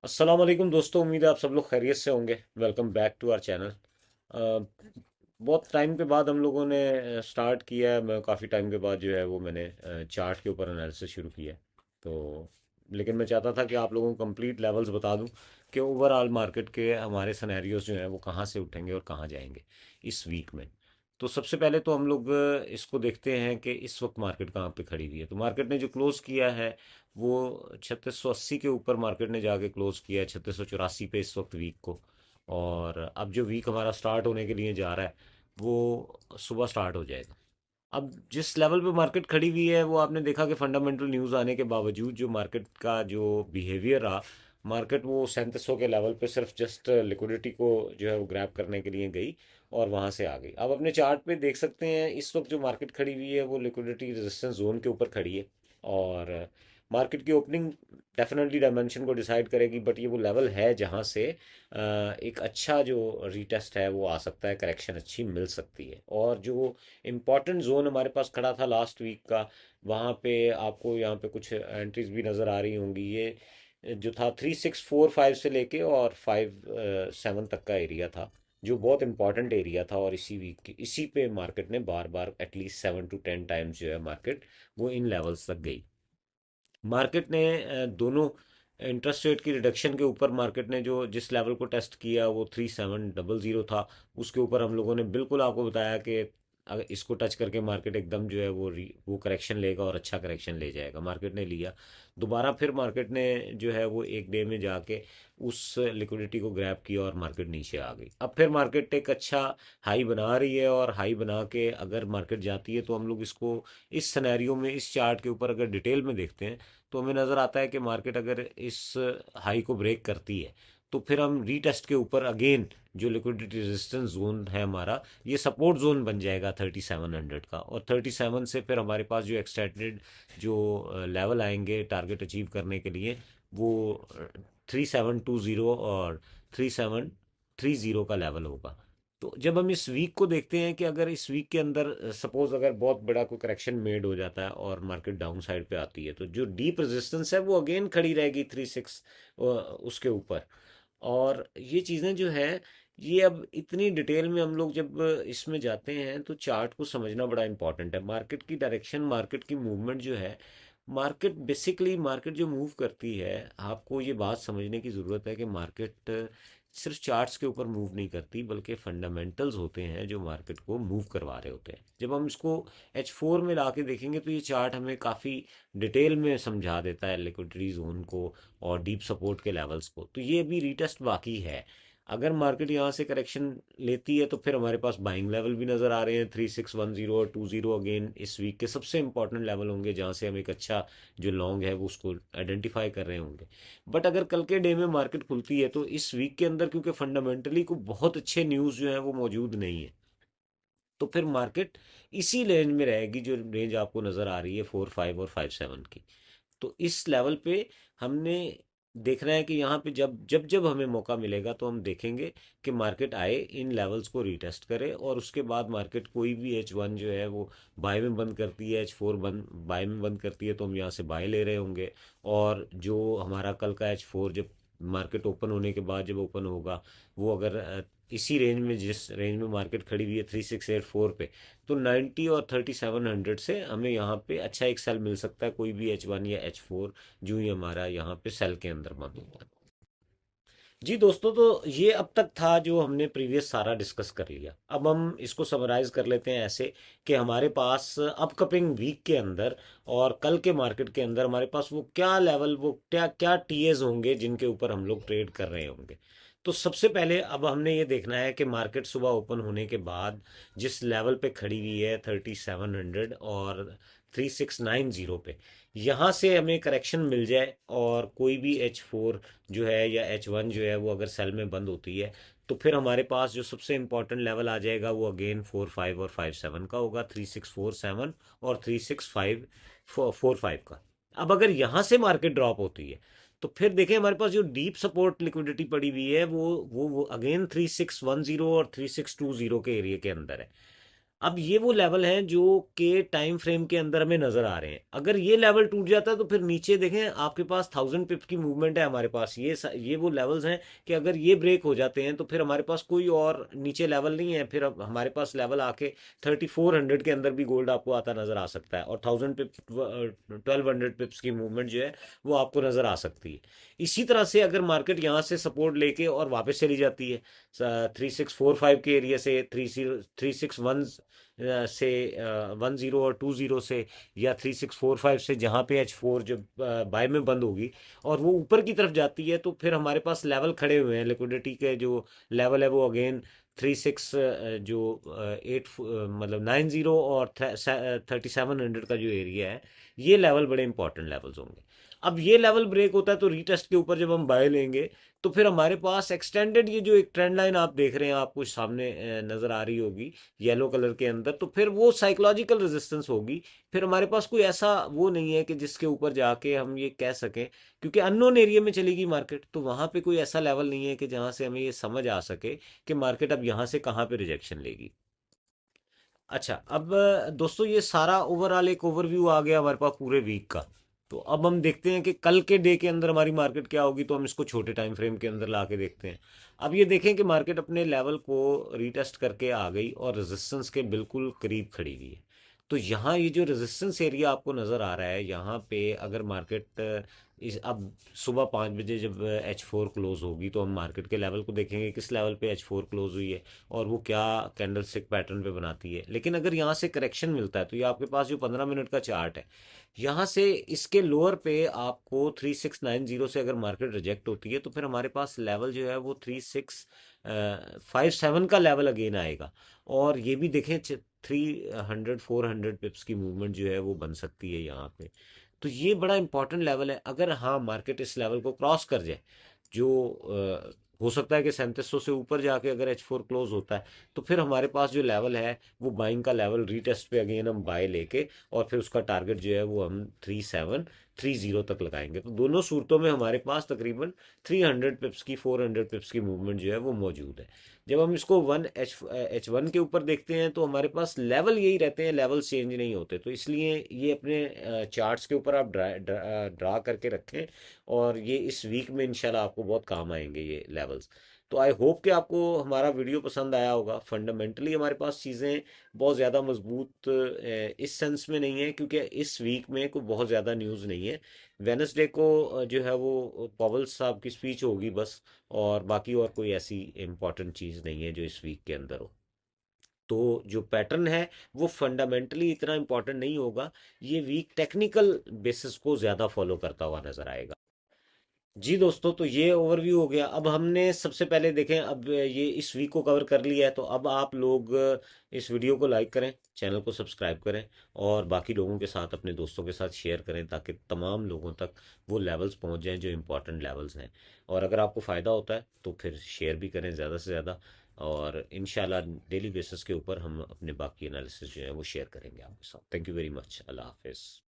अस्सलाम वालेकुम दोस्तों, उम्मीद है आप सब लोग खैरियत से होंगे। Welcome back to our channel. बहुत टाइम के बाद हम लोगों ने स्टार्ट किया है। मैं काफ़ी टाइम के बाद जो है वो मैंने चार्ट के ऊपर एनालिसिस शुरू किया है। तो लेकिन मैं चाहता था कि आप लोगों को कंप्लीट लेवल्स बता दूं कि ओवरऑल मार्केट के हमारे सिनेरियोज जो हैं वो कहाँ से उठेंगे और कहाँ जाएंगे इस वीक में। तो सबसे पहले तो हम लोग इसको देखते हैं कि इस वक्त मार्केट कहाँ पे खड़ी हुई है। तो मार्केट ने जो क्लोज किया है वो 3680 के ऊपर मार्केट ने जाके क्लोज किया है, 3684 पे इस वक्त वीक को। और अब जो वीक हमारा स्टार्ट होने के लिए जा रहा है वो सुबह स्टार्ट हो जाएगा। अब जिस लेवल पे मार्केट खड़ी हुई है वो आपने देखा कि फंडामेंटल न्यूज़ आने के बावजूद जो मार्केट का जो बिहेवियर रहा, मार्केट वो 3700 के लेवल पे सिर्फ जस्ट लिक्विडिटी को जो है वो ग्रैब करने के लिए गई और वहां से आ गई। अब अपने चार्ट पे देख सकते हैं इस वक्त जो मार्केट खड़ी हुई है वो लिक्विडिटी रेजिस्टेंस जोन के ऊपर खड़ी है। और मार्केट की ओपनिंग डेफिनेटली डायमेंशन को डिसाइड करेगी, बट ये वो लेवल है जहाँ से एक अच्छा जो रीटेस्ट है वो आ सकता है, करेक्शन अच्छी मिल सकती है। और जो इम्पॉर्टेंट जोन हमारे पास खड़ा था लास्ट वीक का, वहाँ पे आपको यहाँ पे कुछ एंट्रीज भी नज़र आ रही होंगी। ये जो था 3645 से लेके और 57 तक का एरिया था, जो बहुत इंपॉर्टेंट एरिया था। और इसी वीक की इसी पे मार्केट ने बार बार एटलीस्ट 7 to 10 टाइम्स जो है मार्केट वो इन लेवल्स तक गई। मार्केट ने दोनों इंटरेस्ट रेट की रिडक्शन के ऊपर मार्केट ने जो जिस लेवल को टेस्ट किया वो 3700 था। उसके ऊपर हम लोगों ने बिल्कुल आपको बताया कि अगर इसको टच करके मार्केट एकदम जो है वो करेक्शन लेगा और अच्छा करेक्शन ले जाएगा। मार्केट ने लिया दोबारा, फिर मार्केट ने जो है वो एक डे में जाके उस लिक्विडिटी को ग्रैब किया और मार्केट नीचे आ गई। अब फिर मार्केट एक अच्छा हाई बना रही है और हाई बना के अगर मार्केट जाती है तो हम लोग इसको इस सिनेरियो में इस चार्ट के ऊपर अगर डिटेल में देखते हैं तो हमें नज़र आता है कि मार्केट अगर इस हाई को ब्रेक करती है तो फिर हम रीटेस्ट के ऊपर अगेन जो लिक्विडिटी रेजिस्टेंस जोन है हमारा, ये सपोर्ट जोन बन जाएगा 3700 का। और 37 से फिर हमारे पास जो एक्सटेंडेड जो लेवल आएंगे टारगेट अचीव करने के लिए, वो 3720 और 3730 का लेवल होगा। तो जब हम इस वीक को देखते हैं कि अगर इस वीक के अंदर सपोज अगर बहुत बड़ा कोई करेक्शन मेड हो जाता है और मार्केट डाउन साइड पे आती है तो जो डीप रेजिस्टेंस है वो अगेन खड़ी रहेगी 36 उसके ऊपर। और ये चीज़ें जो है ये अब इतनी डिटेल में हम लोग जब इसमें जाते हैं तो चार्ट को समझना बड़ा इंपॉर्टेंट है। मार्केट की डायरेक्शन, मार्केट की मूवमेंट जो है, मार्केट बेसिकली मार्केट जो मूव करती है, आपको ये बात समझने की ज़रूरत है कि मार्केट सिर्फ चार्ट्स के ऊपर मूव नहीं करती बल्कि फंडामेंटल्स होते हैं जो मार्केट को मूव करवा रहे होते हैं। जब हम इसको H4 में ला के देखेंगे तो ये चार्ट हमें काफ़ी डिटेल में समझा देता है लिक्विडिटी जोन को और डीप सपोर्ट के लेवल्स को। तो ये भी रीटेस्ट बाकी है। अगर मार्केट यहाँ से करेक्शन लेती है तो फिर हमारे पास बाइंग लेवल भी नज़र आ रहे हैं 3610 और 20 अगेन इस वीक के सबसे इंपॉर्टेंट लेवल होंगे जहाँ से हम एक अच्छा जो लॉन्ग है वो उसको आइडेंटिफाई कर रहे होंगे। बट अगर कल के डे में मार्केट खुलती है तो इस वीक के अंदर क्योंकि फंडामेंटली को बहुत अच्छे न्यूज़ जो है वो मौजूद नहीं है, तो फिर मार्केट इसी रेंज में रहेगी जो रेंज आपको नज़र आ रही है 45 और 57 की। तो इस लेवल पे हमने देखना है कि यहाँ पे जब हमें मौका मिलेगा तो हम देखेंगे कि मार्केट आए इन लेवल्स को रीटेस्ट करे और उसके बाद मार्केट कोई भी H1 जो है वो बाय में बंद करती है, H4 बंद बाय में बंद करती है तो हम यहाँ से बाय ले रहे होंगे। और जो हमारा कल का H4 जब मार्केट ओपन होने के बाद जब ओपन होगा वो अगर इसी रेंज में, जिस रेंज में मार्केट खड़ी हुई है 3684 पे, तो 90 और 3700 से हमें यहाँ पे अच्छा एक सेल मिल सकता है, कोई भी H1 या H4 जो ही हमारा यहाँ पे सेल के अंदर बंद होता है। जी दोस्तों, तो ये अब तक था जो हमने प्रीवियस सारा डिस्कस कर लिया। अब हम इसको समराइज कर लेते हैं ऐसे कि हमारे पास अपकमिंग वीक के अंदर और कल के मार्केट के अंदर हमारे पास वो क्या लेवल, वो क्या क्या टीएस होंगे जिनके ऊपर हम लोग ट्रेड कर रहे होंगे। तो सबसे पहले अब हमने ये देखना है कि मार्केट सुबह ओपन होने के बाद जिस लेवल पे खड़ी हुई है 3700 और 3690 पे, यहाँ से हमें करेक्शन मिल जाए और कोई भी H4 जो है या H1 जो है वो अगर सेल में बंद होती है तो फिर हमारे पास जो सबसे इंपॉर्टेंट लेवल आ जाएगा वो अगेन 45 और 57 का होगा, 3647 और 36545 का। अब अगर यहाँ से मार्केट ड्रॉप होती है तो फिर देखें हमारे पास जो डीप सपोर्ट लिक्विडिटी पड़ी हुई है वो अगेन 3610 और 3620 के एरिया के अंदर है। अब ये वो लेवल हैं जो के टाइम फ्रेम के अंदर हमें नजर आ रहे हैं। अगर ये लेवल टूट जाता है तो फिर नीचे देखें, आपके पास 1000 पिप की मूवमेंट है हमारे पास। ये वो लेवल्स हैं कि अगर ये ब्रेक हो जाते हैं तो फिर हमारे पास कोई और नीचे लेवल नहीं है। फिर अब हमारे पास लेवल आके 3400 के अंदर भी गोल्ड आपको आता नजर आ सकता है, और 1000 पिप 1200 पिप्स की मूवमेंट जो है वो आपको नजर आ सकती है। इसी तरह से अगर मार्केट यहाँ से सपोर्ट लेके और वापस चली जाती है 3645 के एरिया से, 3631 से 10 और 20 से, या 3645 से, जहाँ पे H4 जब बाय में बंद होगी और वो ऊपर की तरफ जाती है, तो फिर हमारे पास लेवल खड़े हुए हैं। लिक्विडिटी के जो लेवल है वो अगेन 36 जो 8 मतलब 90 और 3700 का जो एरिया है, ये लेवल बड़े इंपॉर्टेंट लेवल्स होंगे। अब ये लेवल ब्रेक होता है तो रीटेस्ट के ऊपर जब हम बाय लेंगे तो फिर हमारे पास एक्सटेंडेड ये जो एक ट्रेंड लाइन आप देख रहे हैं, आपको सामने नजर आ रही होगी येलो कलर के अंदर, तो फिर वो साइकोलॉजिकल रेजिस्टेंस होगी। फिर हमारे पास कोई ऐसा वो नहीं है कि जिसके ऊपर जाके हम ये कह सकें, क्योंकि अननोन एरिया में चलेगी मार्केट, तो वहां पे कोई ऐसा लेवल नहीं है कि जहां से हमें ये समझ आ सके कि मार्केट अब यहां से कहां पे रिजेक्शन लेगी। अच्छा, अब दोस्तों ये सारा ओवरऑल एक ओवरव्यू आ गया हमारे पास पूरे वीक का। तो अब हम देखते हैं कि कल के डे के अंदर हमारी मार्केट क्या होगी, तो हम इसको छोटे टाइम फ्रेम के अंदर ला के देखते हैं। अब ये देखें कि मार्केट अपने लेवल को रीटेस्ट करके आ गई और रेजिस्टेंस के बिल्कुल करीब खड़ी हुई है। तो यहाँ ये जो रेजिस्टेंस एरिया आपको नज़र आ रहा है, यहाँ पे अगर मार्केट इस अब सुबह 5 बजे जब H4 क्लोज होगी तो हम मार्केट के लेवल को देखेंगे, किस लेवल पे H4 क्लोज हुई है और वो क्या कैंडल स्टिक पैटर्न पे बनाती है। लेकिन अगर यहाँ से करेक्शन मिलता है तो ये आपके पास जो 15 मिनट का चार्ट है, यहाँ से इसके लोअर पे आपको 3690 से अगर मार्केट रिजेक्ट होती है तो फिर हमारे पास लेवल जो है वो 3657 का लेवल अगेन आएगा। और ये भी देखें 400 पिप्स की मूवमेंट जो है वो बन सकती है यहाँ पे। तो ये बड़ा इंपॉर्टेंट लेवल है। अगर हाँ मार्केट इस लेवल को क्रॉस कर जाए, जो हो सकता है कि 3700 से ऊपर जाके अगर H4 क्लोज होता है, तो फिर हमारे पास जो लेवल है वो बाइंग का लेवल, रीटेस्ट पे अगेन हम बाय लेके और फिर उसका टारगेट जो है वो हम 3730 तक लगाएंगे। तो दोनों सूरतों में हमारे पास तकरीबन 300 पिप्स की, 400 पिप्स की मूवमेंट जो है वो मौजूद है। जब हम इसको H1 के ऊपर देखते हैं तो हमारे पास लेवल यही रहते हैं, लेवल चेंज नहीं होते। तो इसलिए ये अपने चार्ट्स के ऊपर आप ड्रा करके रखें, और ये इस वीक में इंशाल्लाह आपको बहुत काम आएंगे ये लेवल्स। तो आई होप कि आपको हमारा वीडियो पसंद आया होगा। फंडामेंटली हमारे पास चीज़ें बहुत ज़्यादा मजबूत इस सेंस में नहीं है, क्योंकि इस वीक में कोई बहुत ज़्यादा न्यूज़ नहीं है। वेनसडे को जो है वो पॉवल साहब की स्पीच होगी बस, और बाकी और कोई ऐसी इम्पोर्टेंट चीज़ नहीं है जो इस वीक के अंदर हो। तो जो पैटर्न है वो फंडामेंटली इतना इम्पोर्टेंट नहीं होगा। ये वीक टेक्निकल बेसिस को ज़्यादा फॉलो करता हुआ नजर आएगा। जी दोस्तों, तो ये ओवरव्यू हो गया। अब हमने सबसे पहले देखें, अब ये इस वीक को कवर कर लिया है, तो अब आप लोग इस वीडियो को लाइक करें, चैनल को सब्सक्राइब करें, और बाकी लोगों के साथ, अपने दोस्तों के साथ शेयर करें, ताकि तमाम लोगों तक वो लेवल्स पहुंच जाएं जो इम्पोर्टेंट लेवल्स हैं। और अगर आपको फ़ायदा होता है तो फिर शेयर भी करें ज़्यादा से ज़्यादा। और इंशाल्लाह डेली बेसिस के ऊपर हम अपने बाकी एनालिसिस जो है वो शेयर करेंगे आपके साथ। Thank you very much. अल्लाह हाफिज़।